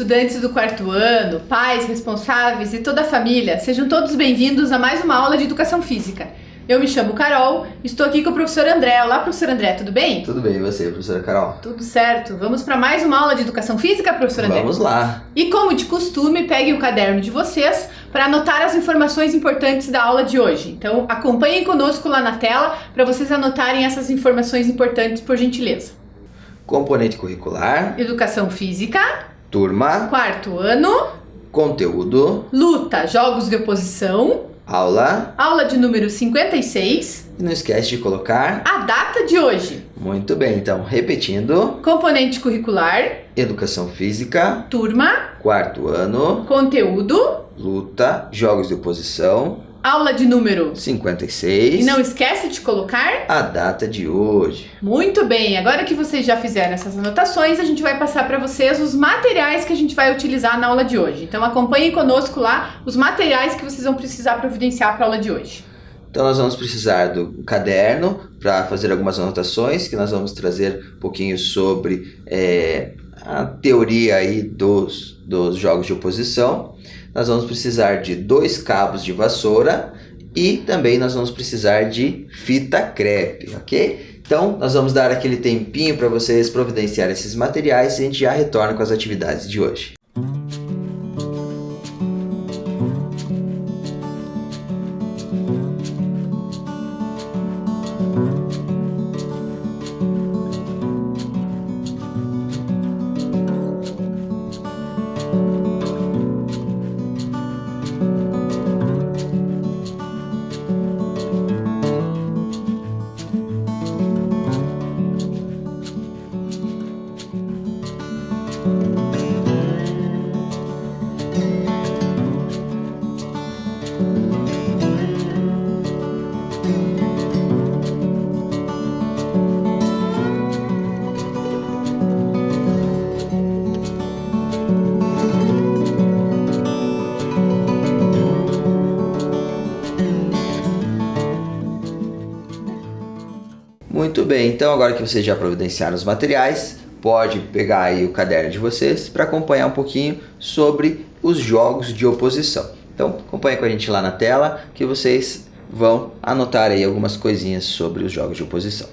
estudantes do quarto ano, pais, responsáveis e toda a família, sejam todos bem-vindos a mais uma aula de Educação Física. Eu me chamo Carol, estou aqui com o professor André. Olá, professor André, tudo bem? Tudo bem, e você, professora Carol? Tudo certo. Vamos para mais uma aula de Educação Física, professor André? Vamos lá. E como de costume, peguem o caderno de vocês para anotar as informações importantes da aula de hoje. Então, acompanhem conosco lá na tela para vocês anotarem essas informações importantes, por gentileza. Componente curricular. Educação Física. Turma. Quarto ano. Conteúdo. Luta, jogos de oposição. Aula. Aula de número 56. E não esquece de colocar a data de hoje. Muito bem, então, repetindo. Componente curricular. Educação Física. Turma. Quarto ano. Conteúdo. Luta, jogos de oposição. Aula de número 56. E não esquece de colocar a data de hoje. Muito bem, agora que vocês já fizeram essas anotações, a gente vai passar para vocês os materiais que a gente vai utilizar na aula de hoje. Então acompanhem conosco lá os materiais que vocês vão precisar providenciar para a aula de hoje. Então nós vamos precisar do caderno para fazer algumas anotações, que nós vamos trazer um pouquinho sobre a teoria aí dos jogos de oposição. Nós vamos precisar de 2 cabos de vassoura e também nós vamos precisar de fita crepe, ok? Então nós vamos dar aquele tempinho para vocês providenciarem esses materiais e a gente já retorna com as atividades de hoje. Muito bem, então agora que vocês já providenciaram os materiais, pode pegar aí o caderno de vocês para acompanhar um pouquinho sobre os jogos de oposição. Então acompanhe com a gente lá na tela que vocês vão anotar aí algumas coisinhas sobre os jogos de oposição.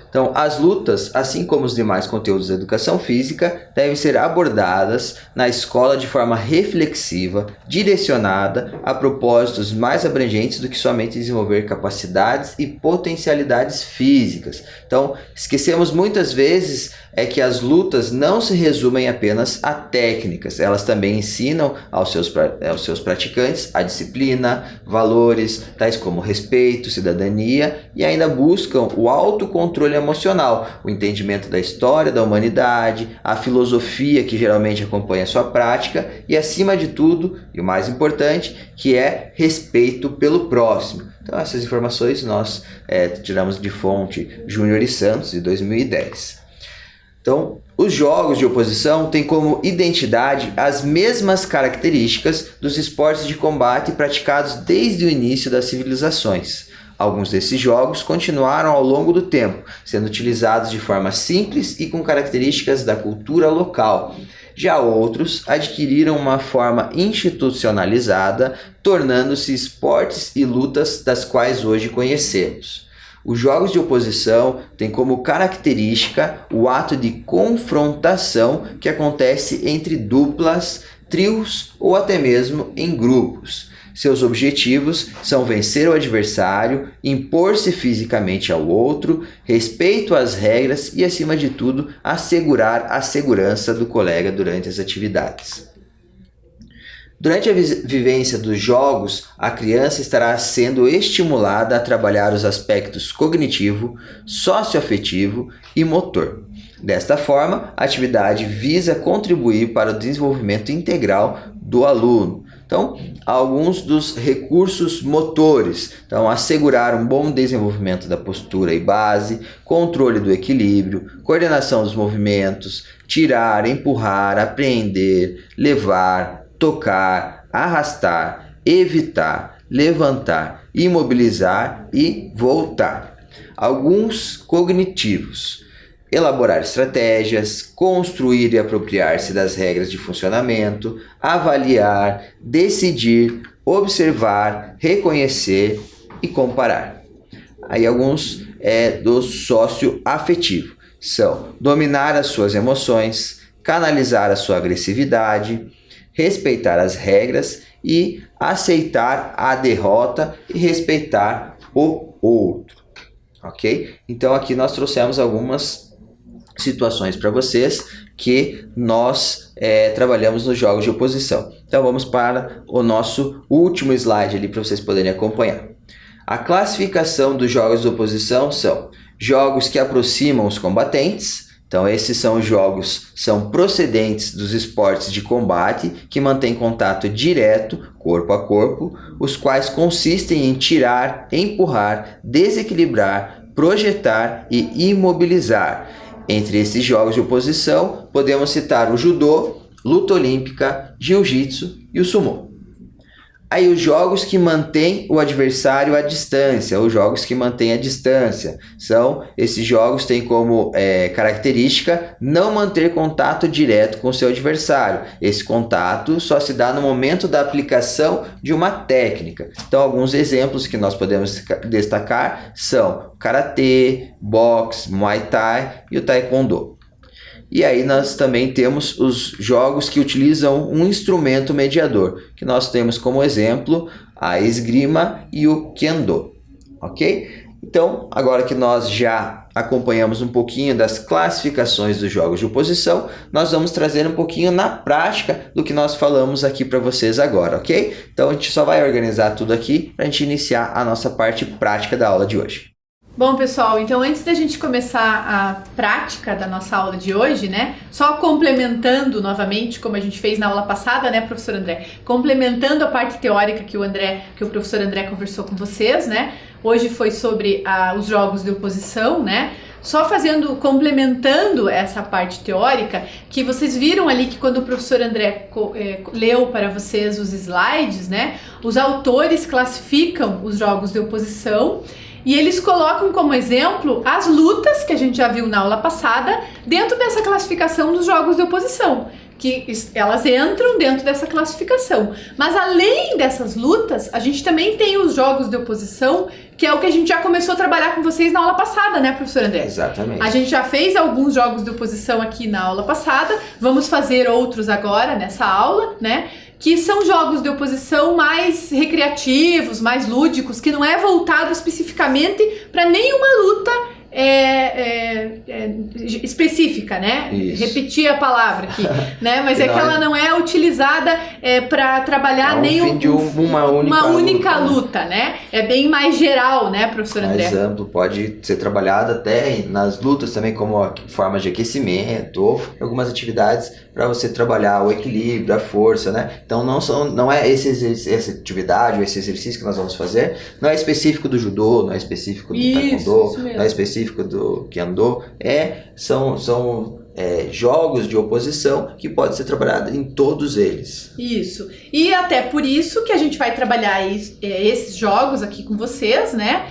Então, as lutas, assim como os demais conteúdos da educação física, devem ser abordadas na escola de forma reflexiva, direcionada a propósitos mais abrangentes do que somente desenvolver capacidades e potencialidades físicas. Então, esquecemos muitas vezes que as lutas não se resumem apenas a técnicas, elas também ensinam aos seus praticantes a disciplina, valores, tais como respeito, cidadania e ainda buscam o autocontrole emocional, o entendimento da história da humanidade, a filosofia que geralmente acompanha a sua prática e, acima de tudo, e o mais importante, que é respeito pelo próximo. Então essas informações nós tiramos de fonte Júnior e Santos, de 2010. Então, os jogos de oposição têm como identidade as mesmas características dos esportes de combate praticados desde o início das civilizações. Alguns desses jogos continuaram ao longo do tempo, sendo utilizados de forma simples e com características da cultura local. Já outros adquiriram uma forma institucionalizada, tornando-se esportes e lutas das quais hoje conhecemos. Os jogos de oposição têm como característica o ato de confrontação que acontece entre duplas, trios ou até mesmo em grupos. Seus objetivos são vencer o adversário, impor-se fisicamente ao outro, respeito às regras e, acima de tudo, assegurar a segurança do colega durante as atividades. Durante a vivência dos jogos, a criança estará sendo estimulada a trabalhar os aspectos cognitivo, socioafetivo e motor. Desta forma, a atividade visa contribuir para o desenvolvimento integral do aluno. Então, alguns dos recursos motores. Então, assegurar um bom desenvolvimento da postura e base, controle do equilíbrio, coordenação dos movimentos, tirar, empurrar, apreender, levar, tocar, arrastar, evitar, levantar, imobilizar e voltar. Alguns cognitivos. elaborar estratégias, construir e apropriar-se das regras de funcionamento, avaliar, decidir, observar, reconhecer e comparar. Aí alguns do socioafetivo são dominar as suas emoções, canalizar a sua agressividade, respeitar as regras e aceitar a derrota e respeitar o outro, ok? Então aqui nós trouxemos algumas situações para vocês que nós trabalhamos nos jogos de oposição. Então vamos para o nosso último slide ali para vocês poderem acompanhar. A classificação dos jogos de oposição são jogos que aproximam os combatentes. Então esses são procedentes dos esportes de combate que mantêm contato direto, corpo a corpo, os quais consistem em tirar, empurrar, desequilibrar, projetar e imobilizar. Entre esses jogos de oposição, podemos citar o judô, luta olímpica, jiu-jitsu e o sumô. Aí os jogos que mantêm o adversário à distância, os jogos que mantêm a distância, esses jogos têm como característica não manter contato direto com o seu adversário. Esse contato só se dá no momento da aplicação de uma técnica. Então alguns exemplos que nós podemos destacar são karatê, boxe, muay thai e o taekwondo. E aí nós também temos os jogos que utilizam um instrumento mediador, que nós temos como exemplo a esgrima e o kendo, ok? Então, agora que nós já acompanhamos um pouquinho das classificações dos jogos de oposição, nós vamos trazer um pouquinho na prática do que nós falamos aqui para vocês agora, ok? Então a gente só vai organizar tudo aqui para a gente iniciar a nossa parte prática da aula de hoje. Bom, pessoal, então antes da gente começar a prática da nossa aula de hoje, né, só complementando novamente, como a gente fez na aula passada, né, professor André, complementando a parte teórica que o professor André conversou com vocês, né, hoje foi sobre os jogos de oposição, né, só complementando essa parte teórica, que vocês viram ali que quando o professor André leu para vocês os slides, né, os autores classificam os jogos de oposição. E eles colocam como exemplo as lutas, que a gente já viu na aula passada, dentro dessa classificação dos jogos de oposição, que elas entram dentro dessa classificação. Mas além dessas lutas, a gente também tem os jogos de oposição, que é o que a gente já começou a trabalhar com vocês na aula passada, né, professor André? Exatamente. A gente já fez alguns jogos de oposição aqui na aula passada, vamos fazer outros agora nessa aula, né? Que são jogos de oposição mais recreativos, mais lúdicos, que não é voltado especificamente para nenhuma luta específica, né? Isso. Repetir a palavra aqui, né? Mas que ela não é utilizada para trabalhar uma única luta, né? É bem mais geral, né, professor André? Mais amplo, pode ser trabalhado até nas lutas também como formas de aquecimento ou algumas atividades para você trabalhar o equilíbrio, a força, né? Então não é essa atividade ou esse exercício que nós vamos fazer, não é específico do judô, não é específico do taekwondo, não é específico do kendo, são jogos de oposição que pode ser trabalhado em todos eles. Isso. E até por isso que a gente vai trabalhar esses jogos aqui com vocês, né?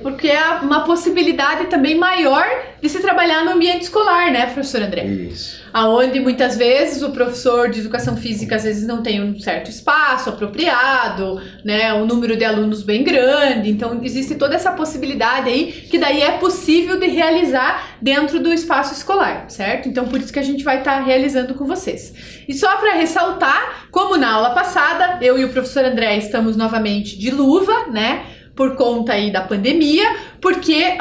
Porque é uma possibilidade também maior de se trabalhar no ambiente escolar, né, professor André? Isso. Aonde muitas vezes o professor de educação física às vezes não tem um certo espaço apropriado, né, um número de alunos bem grande, então existe toda essa possibilidade aí que daí é possível de realizar dentro do espaço escolar, certo? Então por isso que a gente vai estar realizando com vocês. E só para ressaltar, como na aula passada, eu e o professor André estamos novamente de luva, né? Por conta aí da pandemia, porque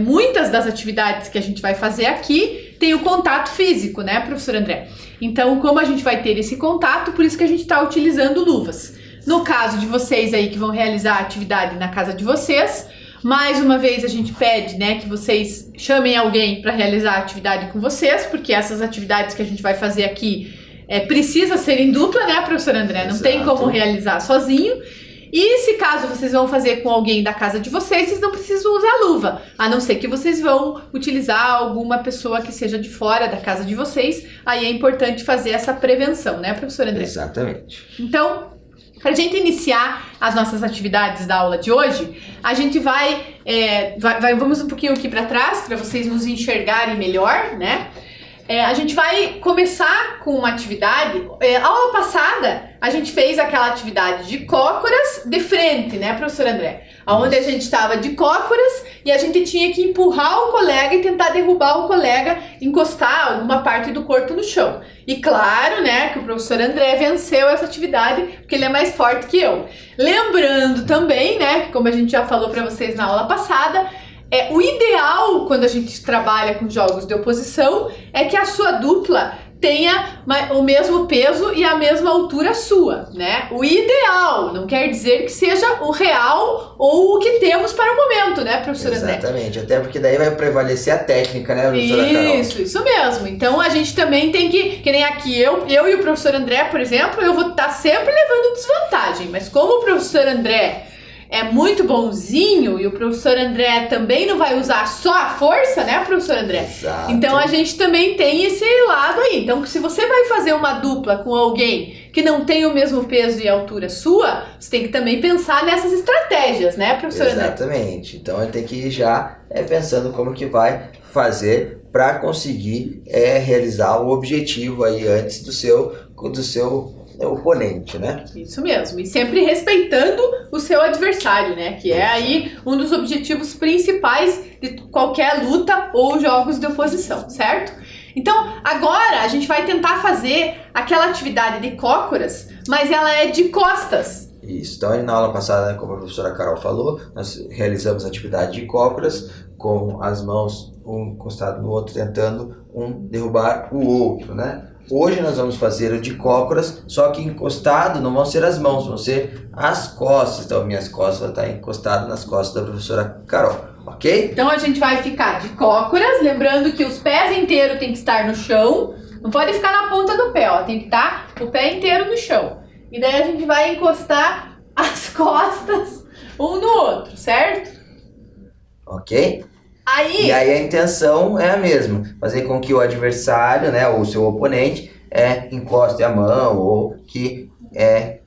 muitas das atividades que a gente vai fazer aqui tem o contato físico, né, professor André? Então, como a gente vai ter esse contato, por isso que a gente está utilizando luvas. No caso de vocês aí que vão realizar a atividade na casa de vocês, mais uma vez a gente pede, né, que vocês chamem alguém para realizar a atividade com vocês, porque essas atividades que a gente vai fazer aqui precisa ser em dupla, né, professor André? Não Exato. Tem como realizar sozinho. E se caso vocês vão fazer com alguém da casa de vocês não precisam usar luva, a não ser que vocês vão utilizar alguma pessoa que seja de fora da casa de vocês, aí é importante fazer essa prevenção, né, professor André? Exatamente. Então, Para a gente iniciar as nossas atividades da aula de hoje, a gente vamos um pouquinho aqui para trás, para vocês nos enxergarem melhor, né? A gente vai começar com uma atividade. Aula passada, a gente fez aquela atividade de cócoras de frente, né, professor André? Onde a gente estava de cócoras e a gente tinha que empurrar o colega e tentar derrubar o colega, encostar alguma parte do corpo no chão. E claro, né, que o professor André venceu essa atividade porque ele é mais forte que eu. Lembrando também, né, que como a gente já falou para vocês na aula passada, o ideal quando a gente trabalha com jogos de oposição é que a sua dupla tenha o mesmo peso e a mesma altura sua, né? O ideal, não quer dizer que seja o real ou o que temos para o momento, né, professora André? Exatamente, até porque daí vai prevalecer a técnica, né, professora Carol? Isso mesmo. Então a gente também tem que nem aqui, eu e o professor André, por exemplo, eu vou estar sempre levando desvantagem, mas como o professor André é muito bonzinho e o professor André também não vai usar só a força, né, professor André? Exato. Então a gente também tem esse lado aí. Então se você vai fazer uma dupla com alguém que não tem o mesmo peso e altura sua, você tem que também pensar nessas estratégias, né, professor André? Exatamente. Então a gente tem que ir já pensando como que vai fazer para conseguir realizar o objetivo aí antes do seu oponente, né? Isso mesmo, e sempre respeitando o seu adversário, né? Que é aí um dos objetivos principais de qualquer luta ou jogos de oposição, certo? Então, agora a gente vai tentar fazer aquela atividade de cócoras, mas ela é de costas. Isso, então na aula passada, como a professora Carol falou, nós realizamos a atividade de cócoras com as mãos um encostado no outro, tentando um derrubar o outro, né? Hoje nós vamos fazer o de cócoras, só que encostado não vão ser as mãos, vão ser as costas. Então minhas costas vão estar encostadas nas costas da professora Carol, ok? Então a gente vai ficar de cócoras, lembrando que os pés inteiros tem que estar no chão, não pode ficar na ponta do pé, ó, tem que estar o pé inteiro no chão. E daí a gente vai encostar as costas um no outro, certo? Ok? Aí... E aí a intenção é a mesma, fazer com que o adversário, né, ou o seu oponente, encoste a mão ou que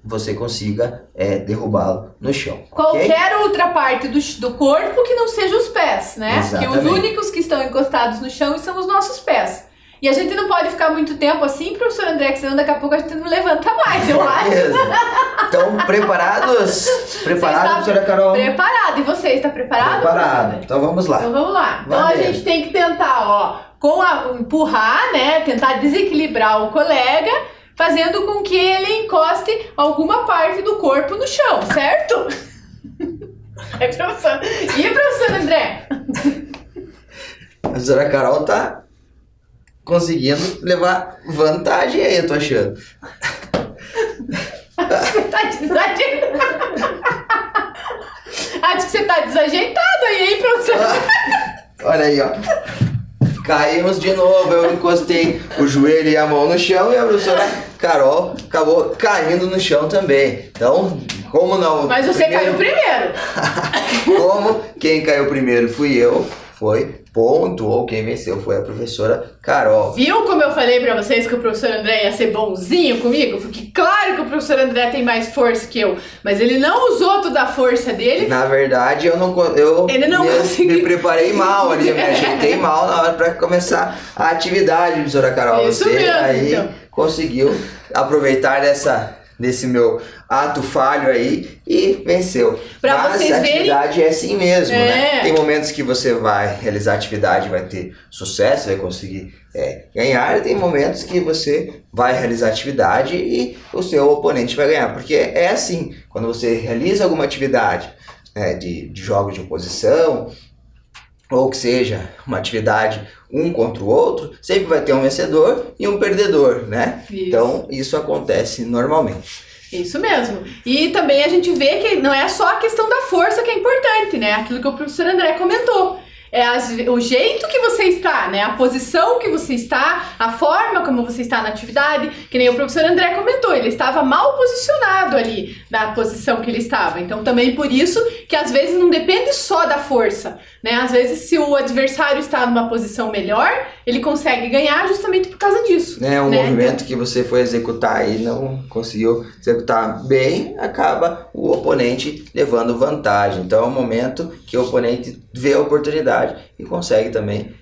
você consiga derrubá-lo no chão. Qualquer outra parte do corpo que não seja os pés, né? Exatamente. Que os únicos que estão encostados no chão são os nossos pés. E a gente não pode ficar muito tempo assim, professor André, que senão daqui a pouco a gente não levanta mais, eu acho. Então, preparados? Preparado, professora Carol? Preparado. E você, está preparado? Preparado. Então vamos lá. Então vamos lá. Então a gente tem que tentar, empurrar, né? Tentar desequilibrar o colega, fazendo com que ele encoste alguma parte do corpo no chão, certo? Professor. E professor André? A professora Carol tá conseguindo levar vantagem aí, eu tô achando. Você tá desajeitado. Acho que você tá desajeitado aí, hein, professor? Olha aí, ó. Caímos de novo, eu encostei o joelho e a mão no chão e a professora Carol acabou caindo no chão também. Então, como não... Mas você caiu primeiro. Como quem caiu primeiro fui eu, foi ponto, ou quem venceu foi a professora Carol. Viu como eu falei pra vocês que o professor André ia ser bonzinho comigo? Porque claro que o professor André tem mais força que eu, mas ele não usou toda a força dele. Na verdade, eu me preparei mal ali, eu me ajeitei mal na hora pra começar a atividade, professora Carol. Isso você mesmo, aí então. Conseguiu aproveitar desse meu ato falho aí e venceu. Pra Mas vocês a atividade é assim mesmo, né? Tem momentos que você vai realizar a atividade e vai ter sucesso, vai conseguir ganhar, e tem momentos que você vai realizar a atividade e o seu oponente vai ganhar, porque é assim, quando você realiza alguma atividade de jogos de oposição, ou que seja uma atividade um contra o outro, sempre vai ter um vencedor e um perdedor, né? Isso. Então, isso acontece normalmente. Isso mesmo. E também a gente vê que não é só a questão da força que é importante, né? Aquilo que o professor André comentou. o jeito que você está, né? A posição que você está, a forma como você está na atividade, que nem o professor André comentou, ele estava mal posicionado ali na posição que ele estava. Então também por isso que às vezes não depende só da força, né? Às vezes se o adversário está numa posição melhor, ele consegue ganhar justamente por causa disso. Um né? movimento que você foi executar e não conseguiu executar bem, acaba o oponente levando vantagem. Então é um momento que o oponente vê a oportunidade e consegue também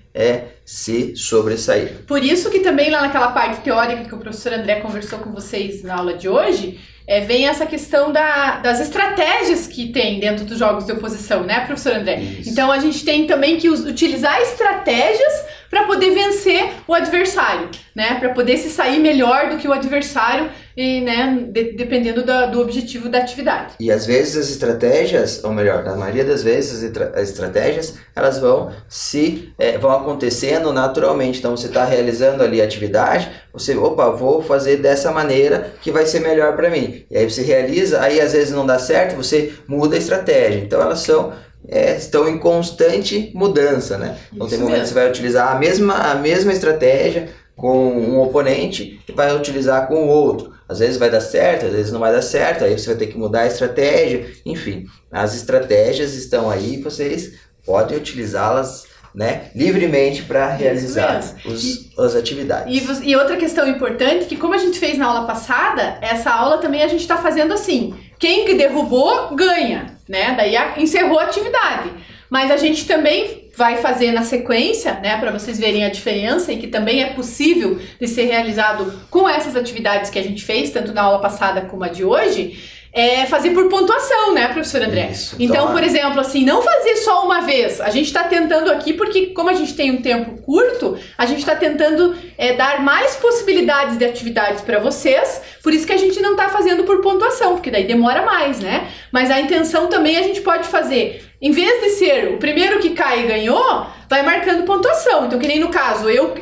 se sobressair. Por isso que também lá naquela parte teórica que o professor André conversou com vocês na aula de hoje, vem essa questão das estratégias que tem dentro dos jogos de oposição, né, professor André? Isso. Então a gente tem também que utilizar estratégias para poder vencer o adversário, né? Para poder se sair melhor do que o adversário, e, né, dependendo do objetivo da atividade. E às vezes as estratégias, ou melhor, na maioria das vezes as estratégias, elas vão acontecendo naturalmente. Então você está realizando ali a atividade, você, vou fazer dessa maneira que vai ser melhor para mim. E aí você realiza, aí às vezes não dá certo, você muda a estratégia. Então elas estão em constante mudança, né? Então tem momentos que você vai utilizar a mesma estratégia com um oponente e vai utilizar com o outro. Às vezes vai dar certo, às vezes não vai dar certo, aí você vai ter que mudar a estratégia. Enfim, as estratégias estão aí, vocês podem utilizá-las, né, livremente para realizar as atividades. E outra questão importante, que como a gente fez na aula passada, essa aula também a gente está fazendo assim, quem que derrubou ganha, né? Daí encerrou a atividade. Mas a gente também vai fazer na sequência, né, para vocês verem a diferença e que também é possível de ser realizado com essas atividades que a gente fez, tanto na aula passada como a de hoje, fazer por pontuação, né, professor André? Isso, então, por exemplo, assim, não fazer só uma vez. A gente está tentando aqui, porque como a gente tem um tempo curto, a gente está tentando dar mais possibilidades de atividades para vocês, por isso que a gente não está fazendo por pontuação, porque daí demora mais, né? Mas a intenção também a gente pode fazer, em vez de ser o primeiro que cai e ganhou, vai marcando pontuação. Então, que nem no caso, eu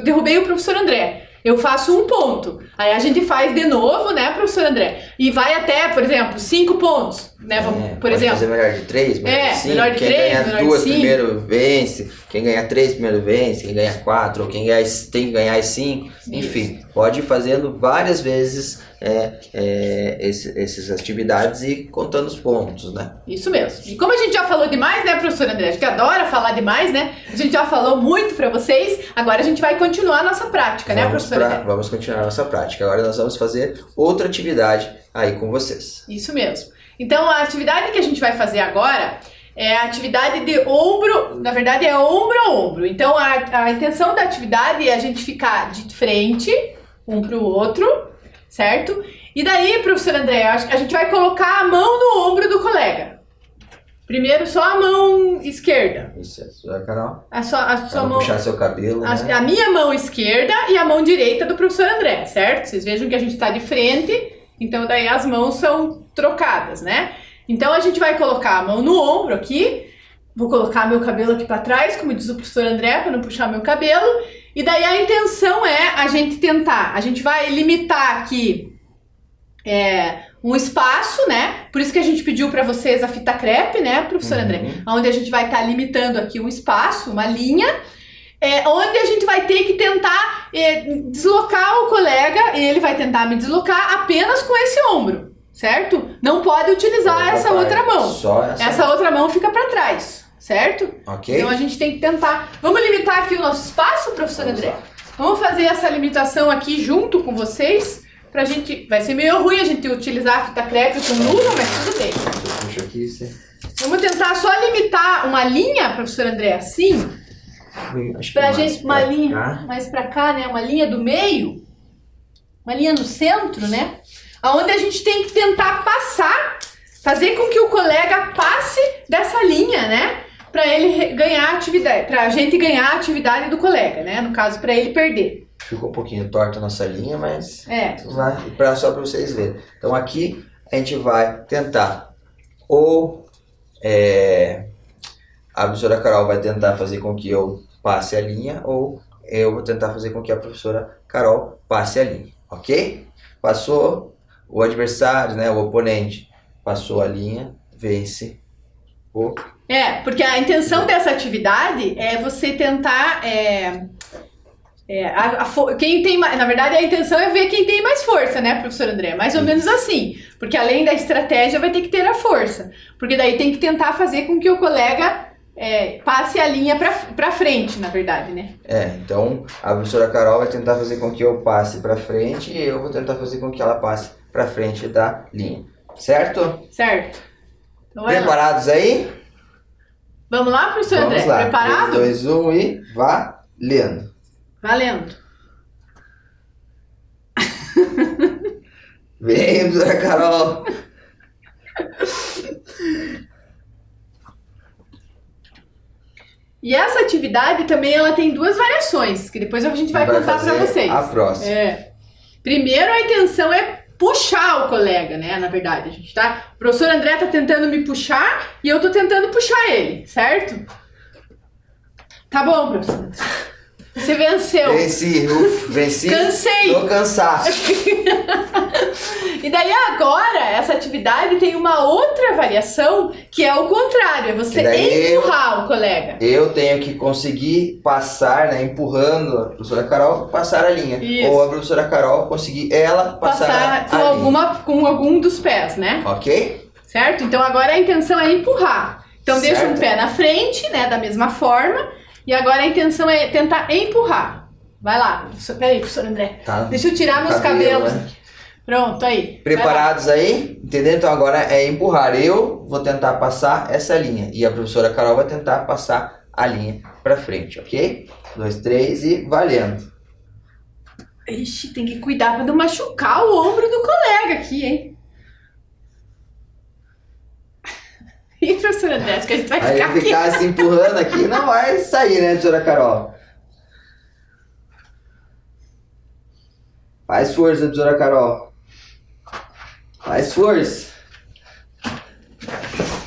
derrubei o professor André. Eu faço 1 ponto. Aí a gente faz de novo, né, professor André? E vai até, por exemplo, 5 pontos. Né? Por exemplo. Fazer melhor de 3, melhor de 5. Melhor de 3, quem ganha melhor 2 de 5. primeiro vence. Quem ganha 3 primeiro vence. Quem ganha 4. Ou quem tem que ganhar 5. Enfim, pode ir fazendo várias vezes essas atividades e contando os pontos, né? Isso mesmo. E como a gente já falou demais, né, professor André? A gente adora falar demais, né? A gente já falou muito pra vocês. Agora a gente vai continuar a nossa prática, né, professor André? Vamos continuar a nossa prática. Agora nós vamos fazer outra atividade aí com vocês. Isso mesmo. Então, a atividade que a gente vai fazer agora é a atividade de ombro, na verdade é ombro a ombro. Então, a intenção da atividade é a gente ficar de frente, um pro outro, certo? E daí, professor André, a gente vai colocar a mão no ombro do colega. Primeiro, só a mão esquerda. Isso, Carol. A sua mão... puxar seu cabelo, né? A minha mão esquerda e a mão direita do professor André, certo? Vocês vejam que a gente está de frente, então daí as mãos são trocadas, né? Então a gente vai colocar a mão no ombro aqui, vou colocar meu cabelo aqui para trás, como diz o professor André, para não puxar meu cabelo, e daí a intenção é a gente vai limitar aqui um espaço, né? Por isso que a gente pediu para vocês a fita crepe, né, professor André? Onde a gente vai estar limitando aqui um espaço, uma linha, onde a gente vai ter que tentar deslocar o colega, e ele vai tentar me deslocar apenas com esse ombro, certo? Não pode utilizar essa outra mão. Só essa outra mão fica para trás, certo? Ok. Então a gente tem que tentar. Vamos limitar aqui o nosso espaço, professor André? Vamos fazer essa limitação aqui junto com vocês. Pra gente. Vai ser meio ruim a gente utilizar a fita crepe com luva, mas tudo bem. Puxa aqui, sim. Vamos tentar só limitar uma linha, professor André, assim. Acho que Pra gente, uma linha cá. mais pra cá, né? Uma linha do meio. Uma linha no centro, né? Onde a gente tem que tentar passar, fazer com que o colega passe dessa linha, né? Pra ele ganhar a atividade, pra gente ganhar a atividade do colega, né? No caso, pra ele perder. Ficou um pouquinho torta a nossa linha, mas só para vocês verem. Então aqui a gente vai tentar a professora Carol vai tentar fazer com que eu passe a linha, ou eu vou tentar fazer com que a professora Carol passe a linha, ok? Passou o adversário, né, o oponente, passou a linha, vence o Porque a intenção dessa atividade é você tentar... quem tem mais, na verdade, a intenção é ver quem tem mais força, né, professor André? Mais ou menos assim. Porque além da estratégia, vai ter que ter a força. Porque daí tem que tentar fazer com que o colega passe a linha pra frente, na verdade, né? Então a professora Carol vai tentar fazer com que eu passe pra frente e eu vou tentar fazer com que ela passe pra frente da linha. Certo? Certo. Então, preparados aí? Vamos lá, professor André? Vamos lá. Preparado? 3, 2, 1 e valendo. Valendo. Vem, professora Carol. E essa atividade também ela tem 2 variações, que depois a gente vai contar para vocês. A próxima. Primeiro, a intenção é puxar o colega, né? Na verdade, a gente tá... O professor André tá tentando me puxar e eu tô tentando puxar ele, certo? Tá bom, professor. Você venceu. Venci. Cansei. Tô cansado. E daí agora, essa atividade tem uma outra variação, que é o contrário, é você empurrar o colega. Eu tenho que conseguir passar, né, empurrando a professora Carol, passar a linha. Isso. Ou a professora Carol conseguir ela passar a linha. Com algum dos pés, né? Ok? Certo? Então agora a intenção é empurrar. Então deixa um pé na frente, né, da mesma forma. E agora a intenção é tentar empurrar. Vai lá. Peraí, professor André. Tá. Deixa eu tirar meus cabelos. Né? Pronto, aí. Preparados aí? Entendeu? Então agora é empurrar. Eu vou tentar passar essa linha. E a professora Carol vai tentar passar a linha pra frente, ok? 2, 3 e valendo. Ixi, tem que cuidar pra não machucar o ombro do colega aqui, hein? E professor André, acho que a gente vai ficar aqui. Ficar se empurrando aqui não vai sair, né, professora Carol? Faz força, professora Carol. Faz força.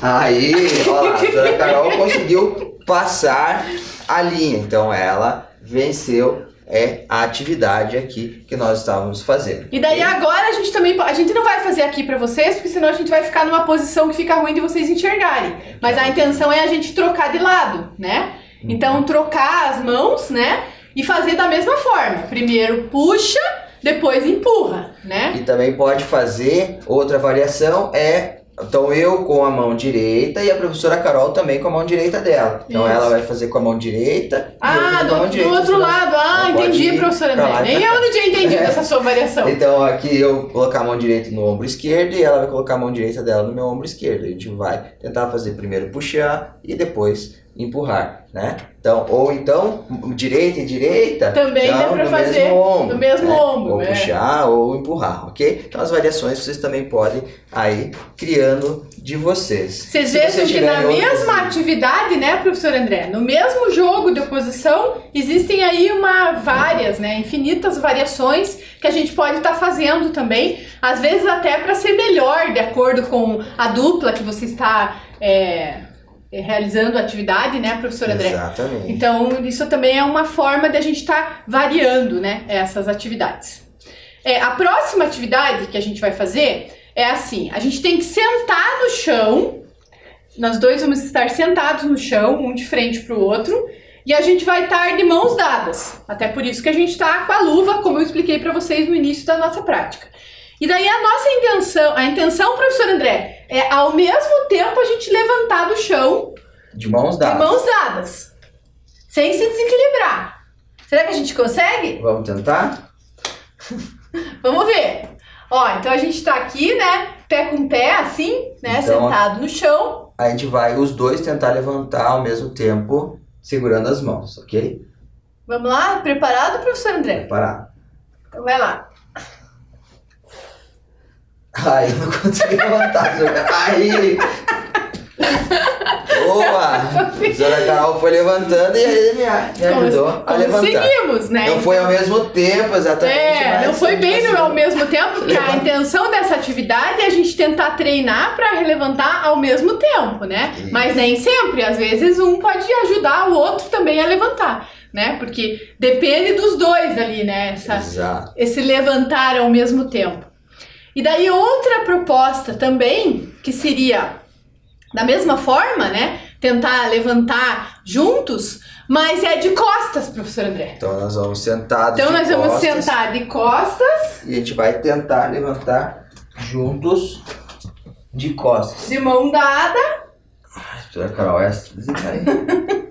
Aí, ó lá, a professora Carol conseguiu passar a linha. Então ela venceu a atividade aqui que nós estávamos fazendo. E daí agora a gente não vai fazer aqui pra vocês, porque senão a gente vai ficar numa posição que fica ruim de vocês enxergarem. Mas a intenção é a gente trocar de lado, né? Então trocar as mãos, né? E fazer da mesma forma. Primeiro puxa, depois empurra, né? E também pode fazer outra variação, então eu com a mão direita e a professora Carol também com a mão direita dela. Então ela vai fazer com a mão direita e eu com a mão direita. Do outro lado. Entendi, professora André. Nem eu não tinha entendido essa sua variação. Então aqui eu vou colocar a mão direita no ombro esquerdo e ela vai colocar a mão direita dela no meu ombro esquerdo. A gente vai tentar fazer primeiro puxar e depois empurrar, né? Então, direita e direita também dá pra fazer no mesmo ombro, ou puxar ou empurrar, ok? Então as variações vocês também podem aí criando de vocês. Vocês vejam que na mesma atividade, né, professor André, no mesmo jogo de oposição, existem aí várias, né, infinitas variações que a gente pode estar fazendo também, às vezes até para ser melhor, de acordo com a dupla que você está realizando a atividade, né, professor André? Exatamente. Então, isso também é uma forma de a gente estar variando, né, essas atividades. A próxima atividade que a gente vai fazer é assim, a gente tem que sentar no chão, nós dois vamos estar sentados no chão, um de frente para o outro, e a gente vai estar de mãos dadas. Até por isso que a gente está com a luva, como eu expliquei para vocês no início da nossa prática. E daí a intenção, professor André, é ao mesmo tempo a gente levantar do chão de mãos dadas, sem se desequilibrar. Será que a gente consegue? Vamos tentar? Vamos ver. Ó, então a gente tá aqui, né, pé com pé, assim, né, então, sentado no chão. A gente vai os dois tentar levantar ao mesmo tempo, segurando as mãos, ok? Vamos lá? Preparado, professor André? Preparado. Então vai lá. Ai, eu não consegui levantar. Aí! Boa! A professora Carol foi levantando e aí me ajudou a levantar. Conseguimos, né? Não foi ao mesmo tempo, exatamente. Não foi bem ao mesmo tempo, porque a intenção dessa atividade é a gente tentar treinar para levantar ao mesmo tempo, né? Isso. Mas nem sempre, às vezes um pode ajudar o outro também a levantar, né? Porque depende dos dois ali, né? Exato. Esse levantar ao mesmo tempo. E daí outra proposta também, que seria da mesma forma, né? tentar levantar juntos, mas é de costas, professor André. Então nós vamos sentar de Então nós vamos costas sentar de costas, e a gente vai tentar levantar juntos de costas. de mão dada. Professora Carol, essa aí.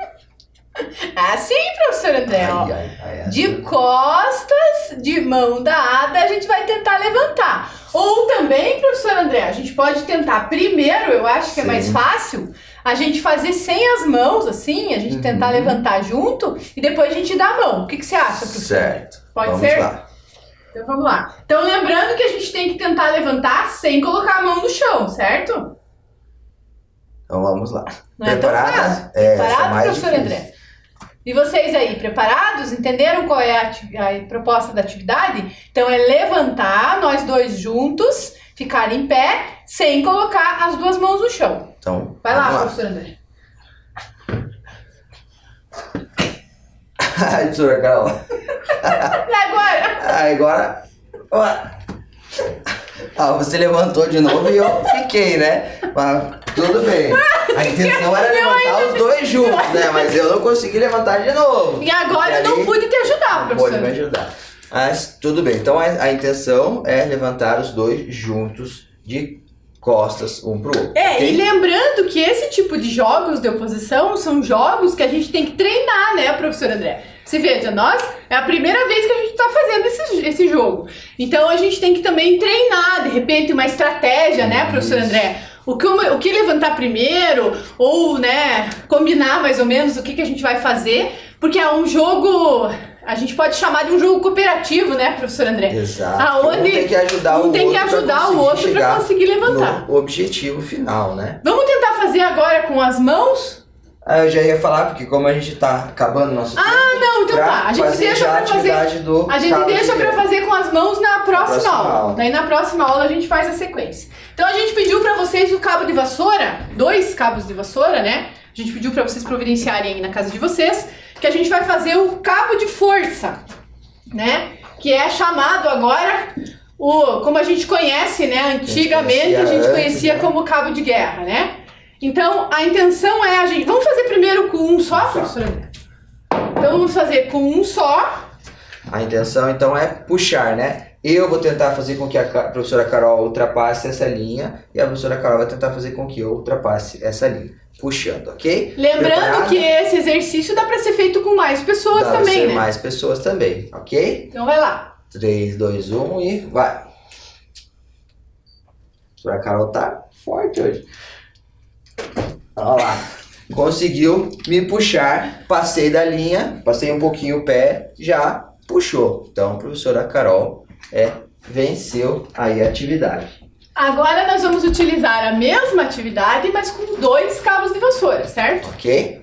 Assim, professor André, ó. Ai, De costas, de mão dada, a gente vai tentar levantar. Ou também, professor André, a gente pode tentar primeiro, eu acho que é mais fácil, a gente fazer sem as mãos, assim, a gente tentar levantar junto e depois a gente dá a mão. O que você acha, professor? Certo. Pode Vamos ser? lá. Então vamos lá. Então lembrando que a gente tem que tentar levantar sem colocar a mão no chão, certo? Então vamos lá. Não é tão fácil. Essa é Preparado, mais professor difícil. André? E vocês aí, preparados? Entenderam qual é a proposta da atividade? Então é levantar, nós dois juntos, ficar em pé, sem colocar as duas mãos no chão. Então, Vai lá, vamos professor André. Ai, professora Carol. E agora? Agora. Ó, você levantou de novo e eu fiquei, né? Mas tudo bem. A intenção era levantar os dois juntos, né? Mas eu não consegui levantar de novo. E agora eu não ali pude te ajudar, não professor. pode me ajudar. Mas tudo bem. Então a intenção é levantar os dois juntos de costas um pro outro. É, ok? e lembrando que esse tipo de jogos de oposição são jogos que a gente tem que treinar, né, professor André? Você veja, é a primeira vez que a gente tá fazendo esse jogo. Então a gente tem que também treinar, de repente, uma estratégia, né, professor André? O que levantar primeiro, ou, né, combinar mais ou menos o que a gente vai fazer, porque é um jogo, a gente pode chamar de um jogo cooperativo, né, professor André? Exato. Aonde um tem que ajudar o outro para conseguir levantar. No objetivo final, né? Vamos tentar fazer agora com as mãos? Eu já ia falar, porque como a gente tá acabando nosso tempo, Não, então tá. A gente deixa pra fazer. A gente deixa pra fazer com as mãos na próxima aula. Daí na próxima aula a gente faz a sequência. Então a gente pediu pra vocês o cabo de vassoura, 2 cabos de vassoura, né? A gente pediu pra vocês providenciarem aí na casa de vocês, que a gente vai fazer o cabo de força, né? Que é chamado agora como a gente conhece, né? Antigamente a gente conhecia como cabo de guerra, né? Então, a intenção é vamos fazer primeiro com um só, professor? Então, vamos fazer com um só. A intenção, então, é puxar, né? Eu vou tentar fazer com que a professora Carol ultrapasse essa linha e a professora Carol vai tentar fazer com que eu ultrapasse essa linha. Puxando, ok? Lembrando Preparada? que esse exercício dá pra ser feito com mais pessoas Dá pra também, ser né? mais pessoas também, ok? Então, vai lá. 3, 2, 1 e vai. A professora Carol tá forte hoje. Olha lá. Conseguiu me puxar, passei da linha, passei um pouquinho o pé, já puxou. Então, a professora Carol venceu aí a atividade. Agora nós vamos utilizar a mesma atividade, mas com 2 cabos de vassoura, certo? Ok?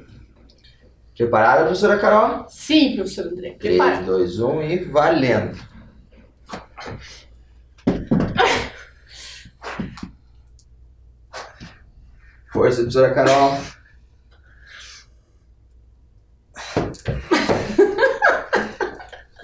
Preparada, professora Carol? Sim, professor André. 3, Prepara. 2, 1 e valendo. Força, professora Carol.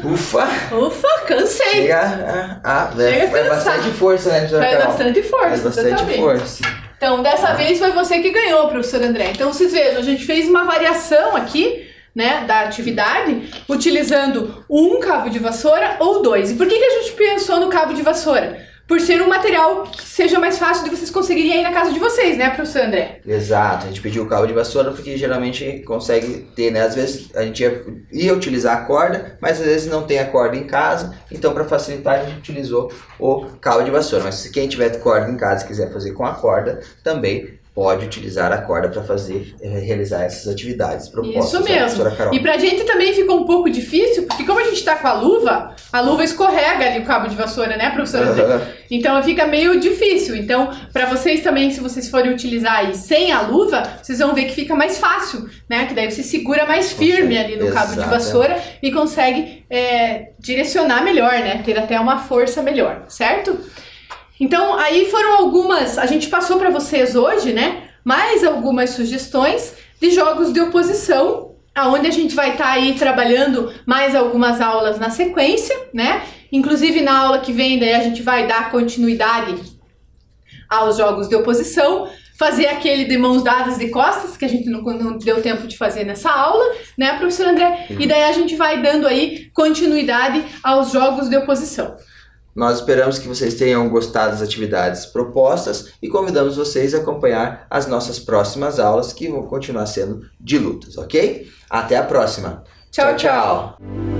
Ufa! Ufa, cansei. Chega Chega a vai cansar. bastante força, né, professora Faz Carol? bastante força, Faz bastante exatamente. força. Então, dessa vez foi você que ganhou, professor André. Então, vocês vejam, a gente fez uma variação aqui, né, da atividade, utilizando um cabo de vassoura ou 2. E por que a gente pensou no cabo de vassoura? Por ser um material que seja mais fácil de vocês conseguirem aí na casa de vocês, né, professor André? Exato, a gente pediu o cabo de vassoura porque geralmente consegue ter, né? Às vezes a gente ia utilizar a corda, mas às vezes não tem a corda em casa, então para facilitar a gente utilizou o cabo de vassoura. Mas se quem tiver corda em casa e quiser fazer com a corda, também pode utilizar a corda para realizar essas atividades propostas. Isso mesmo. Professora Carol. E pra gente também ficou um pouco difícil, porque como a gente tá com a luva escorrega ali o cabo de vassoura, né, professor André? Então fica meio difícil. Então, pra vocês também, se vocês forem utilizar aí sem a luva, vocês vão ver que fica mais fácil, né? Que daí você segura mais firme ali no cabo de vassoura e consegue direcionar melhor, né? Ter até uma força melhor, certo? Então, aí foram a gente passou para vocês hoje, né, mais algumas sugestões de jogos de oposição, aonde a gente vai estar aí trabalhando mais algumas aulas na sequência, né, inclusive na aula que vem, daí a gente vai dar continuidade aos jogos de oposição, fazer aquele de mãos dadas de costas, que a gente não deu tempo de fazer nessa aula, né, professor André? E daí a gente vai dando aí continuidade aos jogos de oposição. Nós esperamos que vocês tenham gostado das atividades propostas e convidamos vocês a acompanhar as nossas próximas aulas, que vão continuar sendo de lutas, ok? Até a próxima! Tchau, tchau!